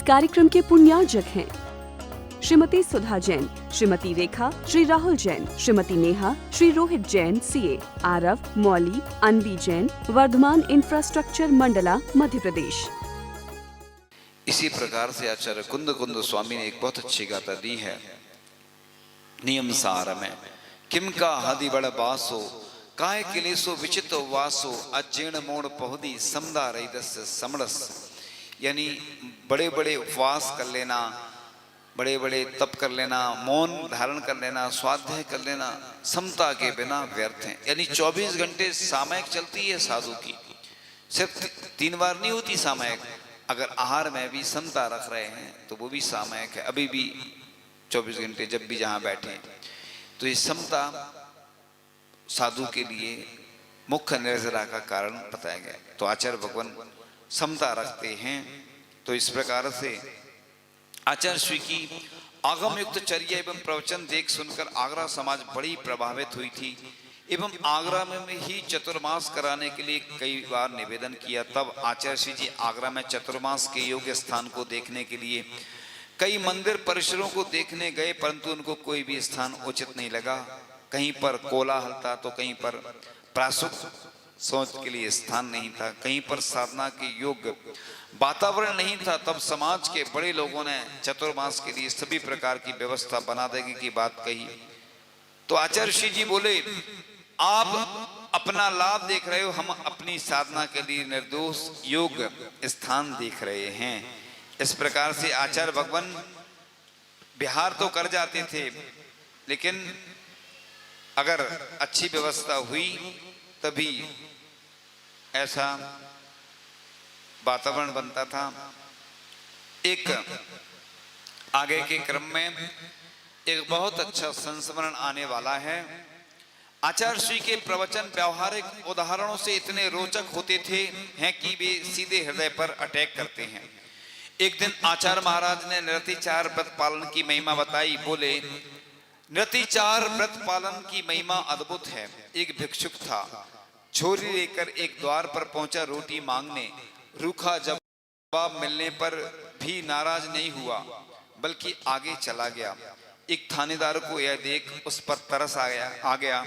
इस कार्यक्रम के पुण्यार्जक हैं श्रीमती सुधा जैन, श्रीमती रेखा, श्री राहुल जैन, श्रीमती नेहा, श्री रोहित जैन सीए, आरव, मौली, अनवी जैन, वर्धमान इंफ्रास्ट्रक्चर मंडला, मध्य प्रदेश। इसी प्रकार से आचार्य कुंद कुंद स्वामी ने एक बहुत अच्छी गाथा दी है नियम सार में। किम का हदि बड़ बासो काय किलेसो विचित वासो अजीर्ण मोड़ पहुदी समदा रईदस समरस। यानी बड़े बड़े उपवास कर लेना, बड़े बड़े तप कर लेना, मौन धारण कर लेना, स्वाध्याय कर लेना, समता के बिना व्यर्थ है। यानी 24 घंटे सामयिक चलती है साधु की, सिर्फ 3 बार नहीं होती सामयिक। अगर आहार में भी समता रख रहे हैं तो वो भी सामयिक है। अभी भी 24 घंटे जब भी जहां बैठे, तो ये समता साधु के लिए मुख्य निर्जरा का कारण बताया गया। तो आचार्य भगवान समता रखते हैं। तो इस प्रकार से आचार्य श्री की आगम युक्त चर्या एवं प्रवचन देख सुनकर आगरा समाज बड़ी प्रभावित हुई थी एवं आगरा में ही चतुर्मास कराने के लिए कई बार निवेदन किया। तब आचार्य श्री जी आगरा में चतुर्मास के योग्य स्थान को देखने के लिए कई मंदिर परिसरों को देखने गए, परंतु उनको कोई भी स्थान उचित नहीं लगा। कहीं पर कोलाहल था तो कहीं पर प्रासुक सोच के लिए स्थान नहीं था, कहीं पर साधना के योग्य वातावरण नहीं था। तब समाज के बड़े लोगों ने चतुर्मास के लिए सभी प्रकार की व्यवस्था बना देने की बात कही। तो आचार्य श्री जी बोले, आप अपना लाभ देख रहे हो, हम अपनी साधना के लिए निर्दोष योग्य स्थान देख रहे हैं। इस प्रकार से आचार्य भगवान बिहार तो कर जाते थे, लेकिन अगर अच्छी व्यवस्था हुई तभी ऐसा वातावरण बनता था। एक आगे के क्रम में एक बहुत अच्छा संस्मरण आने वाला है। आचार्य श्री के प्रवचन व्यवहारिक उदाहरणों से इतने रोचक होते थे हैं कि वे सीधे हृदय पर अटैक करते हैं। एक दिन आचार्य महाराज ने नृतिचार व्रत पालन की महिमा बताई। बोले, नृतिचार व्रत पालन की महिमा अद्भुत है। एक भिक्षुक था, झोली लेकर एक द्वार पर पहुंचा रोटी मांगने। रूखा जवाब मिलने पर भी नाराज नहीं हुआ, बल्कि आगे चला गया। एक थानेदार को यह देख उस पर तरस आ गया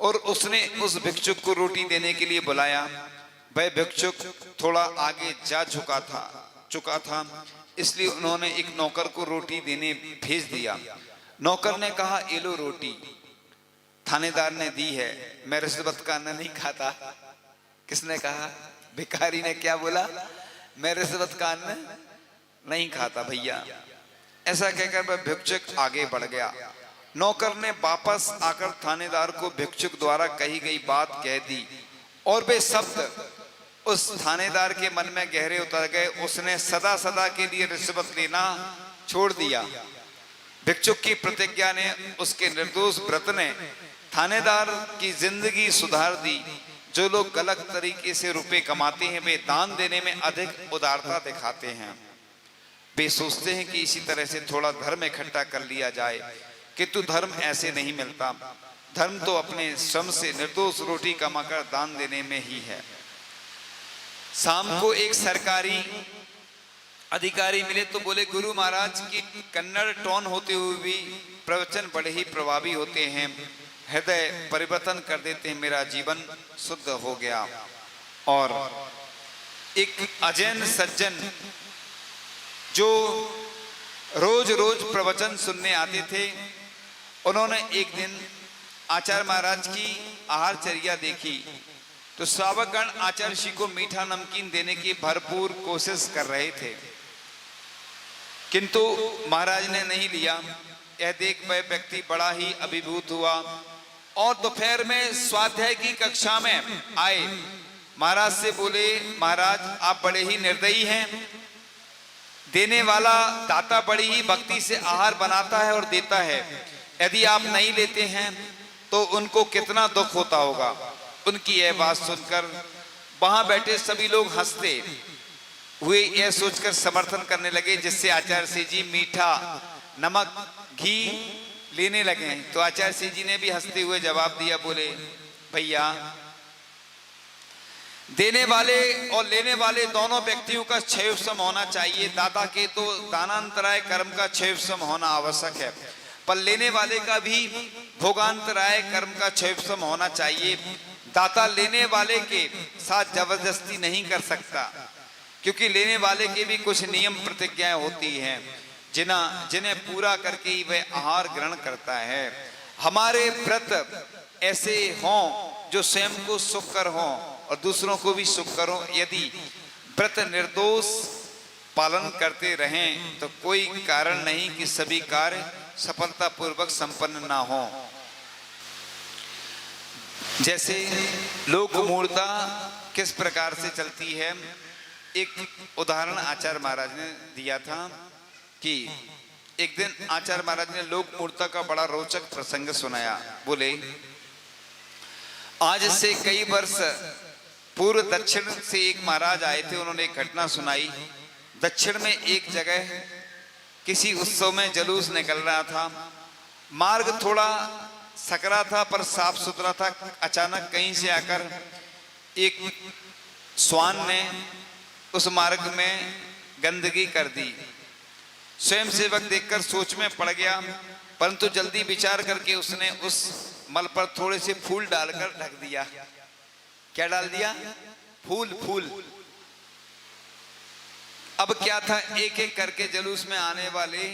और उसने उस भिक्षुक को रोटी देने के लिए बुलाया। वह भिक्षुक थोड़ा आगे जा चुका था, इसलिए उन्होंने एक नौकर को रोटी देने भेज दिया। नौकर ने कहा, ये लो रोटी। थानेदार ने दी है, मैं रिश्वत का अन्न नहीं खाता। किसने कहा? भिखारी ने क्या बोला? मैं रिश्वत का अन्न नहीं खाता भैया। ऐसा कहकर वह भिक्षुक आगे बढ़ गया। नौकर ने वापस आकर थानेदार को भिक्षुक द्वारा कही गई बात कह दी और वे शब्द उस थानेदार के मन में गहरे उतर गए। उसने सदा सदा के लिए रिश्वत लेना छोड़ दिया। भिक्षुक की प्रतिज्ञा ने, उसके निर्दोष व्रत ने थानेदार की जिंदगी सुधार दी। जो लोग गलत तरीके से रुपए कमाते हैं वे दान देने में अधिक उदारता दिखाते हैं। वे सोचते हैं कि इसी तरह से थोड़ा धर्म इकट्ठा कर लिया जाए, किंतु धर्म ऐसे नहीं मिलता। धर्म तो अपने श्रम से निर्दोष रोटी कमाकर दान देने में ही है। शाम को एक सरकारी अधिकारी मिले तो बोले, गुरु महाराज की कन्नड़ टोन होते हुए भी प्रवचन बड़े ही प्रभावी होते हैं, हृदय परिवर्तन कर देते हैं, मेरा जीवन शुद्ध हो गया। और एक अजैन सज्जन जो रोज रोज प्रवचन सुनने आते थे, उन्होंने एक दिन आचार्य महाराज की आहारचर्या देखी तो श्रावकगण आचार्य श्री को मीठा नमकीन देने की भरपूर कोशिश कर रहे थे, किंतु महाराज ने नहीं लिया। यह देख वह व्यक्ति बड़ा ही अभिभूत हुआ और दोपहर में स्वाध्याय की कक्षा में आए। महाराज से बोले, महाराज आप बड़े ही निर्दयी हैं। देने वाला दाता बड़ी ही भक्ति से आहार बनाता है और देता है, यदि आप नहीं लेते हैं तो उनको कितना दुख होता होगा। उनकी यह बात सुनकर वहां बैठे सभी लोग हंसते हुए यह सोचकर समर्थन करने लगे, जिससे आचार्य श्री जी मीठा नमक घी लेने लगे। तो आचार्य श्री जी ने भी हंसते हुए जवाब दिया, बोले, भैया देने वाले और लेने वाले दोनों व्यक्तियों का क्षय सम होना चाहिए। दाता के तो दानांतराय कर्म का क्षय सम होना आवश्यक है, पर लेने वाले का भी भोगांतराय कर्म का क्षय सम होना चाहिए। दाता लेने वाले के साथ जबरदस्ती नहीं कर सकता, क्योंकि लेने वाले के भी कुछ नियम प्रतिज्ञाएं होती हैं जिन्हें पूरा करके ही वह आहार ग्रहण करता है। हमारे व्रत ऐसे हों जो स्वयं को सुखकर हों और दूसरों को भी सुखकर हों। यदि व्रत निर्दोष पालन करते रहें तो कोई कारण नहीं कि सभी कार्य सफलतापूर्वक संपन्न ना हो। जैसे लोक मूर्ता किस प्रकार से चलती है, एक उदाहरण आचार्य महाराज ने दिया था कि एक दिन आचार्य महाराज ने लोक मूर्ता का बड़ा रोचक प्रसंग सुनाया। बोले, आज से कई वर्ष पूर्व दक्षिण से एक महाराज आए थे। उन्होंने एक घटना सुनाई। दक्षिण में एक जगह किसी उत्सव में जुलूस निकल रहा था। मार्ग थोड़ा सकरा था पर साफ सुथरा था। अचानक कहीं से आकर एक श्वान ने उस मार्ग में गंदगी कर दी। स्वयं सेवक देखकर सोच में पड़ गया, परंतु जल्दी विचार करके उसने उस मल पर थोड़े से फूल डालकर ढक दिया। क्या डाल दिया? फूल। अब क्या था, एक एक करके जुलूस में आने वाले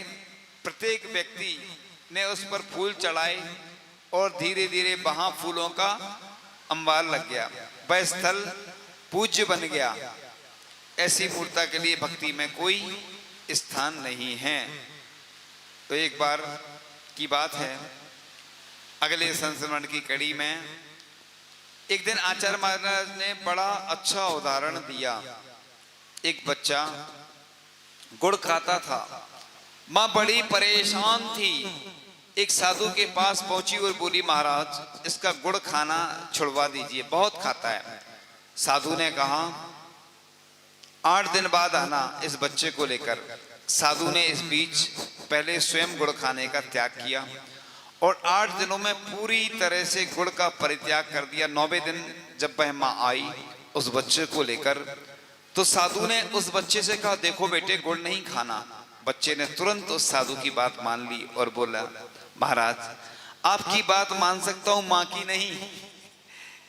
प्रत्येक व्यक्ति ने उस पर फूल चढ़ाए और धीरे धीरे वहां फूलों का अंबार लग गया। वह स्थल पूज्य बन गया। ऐसी मूर्ता के लिए भक्ति में कोई स्थान नहीं है। तो एक बार की बात है, अगले संस्मरण की कड़ी में एक दिन आचार्य महाराज ने बड़ा अच्छा उदाहरण दिया। एक बच्चा गुड़ खाता था। मां बड़ी परेशान थी। एक साधु के पास पहुंची और बोली, महाराज इसका गुड़ खाना छुड़वा दीजिए, बहुत खाता है। साधु ने कहा, 8 दिन बाद आना इस बच्चे को लेकर। साधु ने इस बीच पहले स्वयं गुड़ खाने का त्याग किया और 8 दिनों में पूरी तरह से गुड़ का परित्याग कर दिया। 9वें दिन जब वह मां आई उस बच्चे को लेकर, तो साधु ने उस बच्चे से कहा, देखो बेटे गुड़ नहीं खाना। बच्चे ने तुरंत उस साधु की बात मान ली और बोला, महाराज आपकी बात मान सकता हूं, मां की नहीं,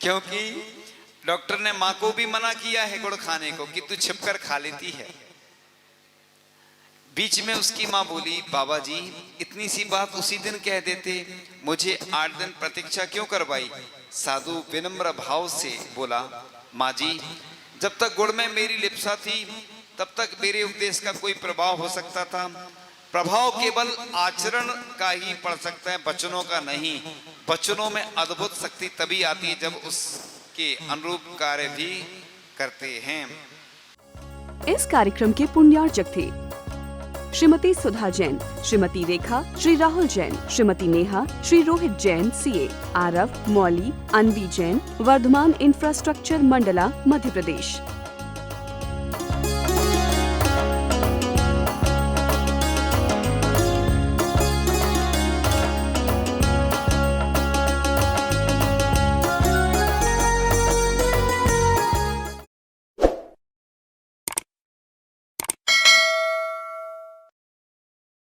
क्योंकि डॉक्टर ने मां को भी मना किया है गुड़ खाने को कि तू छिपकर खा लेती है। बीच में उसकी मां बोली, बाबा जी इतनी सी बात उसी दिन कह देते, मुझे 8 दिन प्रतीक्षा क्यों करवाई। साधु विनम्र भाव से बोला, मां जी जब तक गुड़ में मेरी लिप्सा थी तब तक मेरे उपदेश का कोई प्रभाव हो सकता था। प्रभाव केवल आचरण का ही पड़ सकता है, वचनों का नहीं। वचनों में अद्भुत शक्ति तभी आती है जब उसके अनुरूप कार्य भी करते हैं। इस कार्यक्रम के पुण्यार्चक थे श्रीमती सुधा जैन, श्रीमती रेखा, श्री राहुल जैन, श्रीमती नेहा, श्री रोहित जैन सीए, आरव, मौली, अनवी जैन, वर्धमान इंफ्रास्ट्रक्चर मंडला, मध्य प्रदेश।